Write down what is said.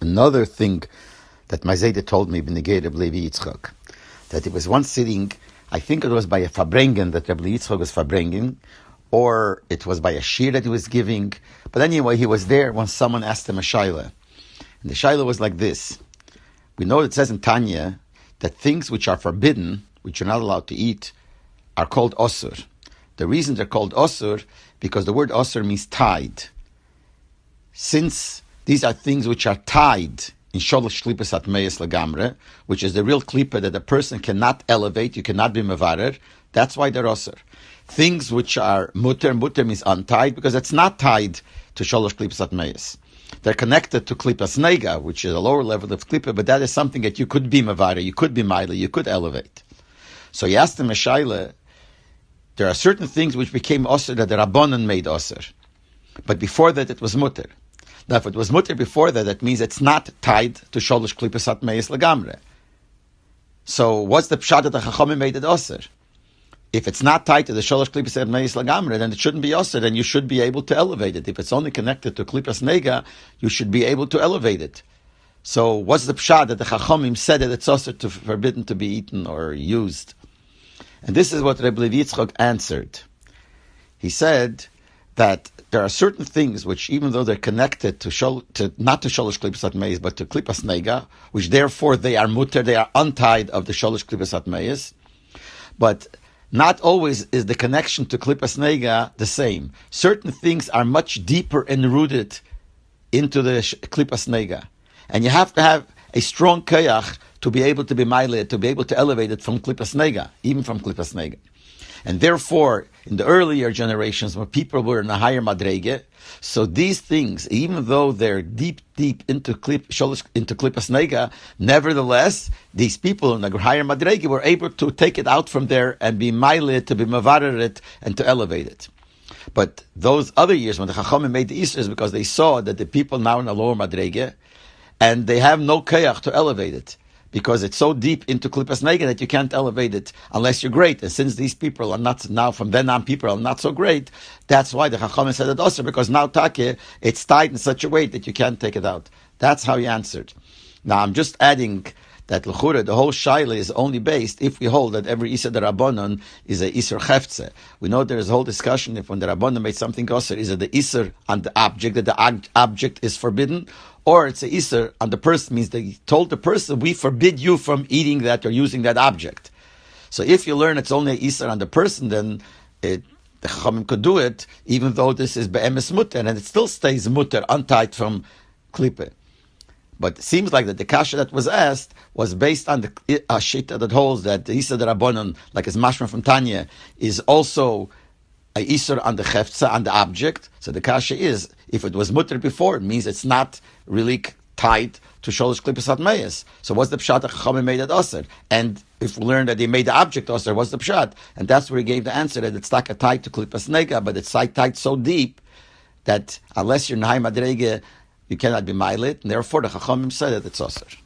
another thing that my Zayde told me, B'negei Rebbe Leibel Yitzchak, that he was once sitting, I think it was by a Farbrengen that Rebbe Yitzchak was Farbrengen, or it was by a shir that he was giving. But anyway, he was there when someone asked him a shaila. And the shaila was like this. We know it says in Tanya that things which are forbidden, which you're not allowed to eat, are called osur. The reason they're called osur, because the word osur means tied. Since these are things which are tied in sholosh klipas atmeyes legamre, which is the real klipa that a person cannot elevate, you cannot be mevarer, that's why they're osur. Things which are mutter means untied, because it's not tied to sholosh klipas atmeyes. They're connected to klipas nega, which is a lower level of klipa, but that is something that you could be mevarer, you could be maile, you could elevate. So he asked him a shaila, there are certain things which became osur that the Rabbanan made osur. But before that it was mutter. Now if it was mutter before that, that means it's not tied to sholosh klipas atmeyes legamre. So what's the pshat that the Chachamim made it osur? If it's not tied to the sholosh klipas atmeyes legamre, then it shouldn't be osur, then you should be able to elevate it. If it's only connected to klipas nega, you should be able to elevate it. So what's the pshat that the Chachamim said that it's osur, to forbidden to be eaten or used? And this is what Rebbe Leibel Yitzchak answered. He said that there are certain things which, even though they're connected to not to sholosh klipas atmeyes, but to klipas nega, which therefore they are mutter, they are untied of the sholosh klipas atmeyes, but not always is the connection to klipas nega the same. Certain things are much deeper and rooted into the klipas nega, and you have to have a strong kayach to be able to be maile, to be able to elevate it from klipas nega, even from klipas nega. And therefore, in the earlier generations, when people were in a higher madrege, so these things, even though they're deep into klipas nega, nevertheless, these people in the higher madrege were able to take it out from there and be maile, to be mavarer it, and to elevate it. But those other years, when the Chachamim made the Easter, is because they saw that the people now in a lower madrege, and they have no kayach to elevate it, because it's so deep into klipas nega that you can't elevate it unless you're great. And since these people are not, now from then on people are not so great, that's why the Chachamim said it also, because now take, it's tied in such a way that you can't take it out. That's how he answered. Now I'm just adding that l'chure, the whole shaila is only based if we hold that every Isser the Rabbanon is a Isser Cheftze. We know there is a whole discussion if when the Rabbanon made something osir, is it the Isser on the object, that the object is forbidden, or it's a Isser on the person, means they told the person, we forbid you from eating that or using that object. So if you learn it's only a Isser on the person, then the Chachamim could do it, even though this is be'emes mutter, and it still stays mutter, untied from klippe. But it seems like that the kasha that was asked was based on the shita that holds that the Isser Rabbanon, like as mashma from Tanya, is also a Isser on the cheftza, on the object. So the kasha is, if it was mutter before, it means it's not really tied to sholosh klipas atmeyes. So what's the pshat that Chachamim made it osir? And if we learn that they made the object osir, what's the pshat? And that's where he gave the answer that it's like a tied to klipas nega, but it's tied so deep that unless you're in high madrege, you cannot be mailit, and therefore the Chachamim said that it's osir.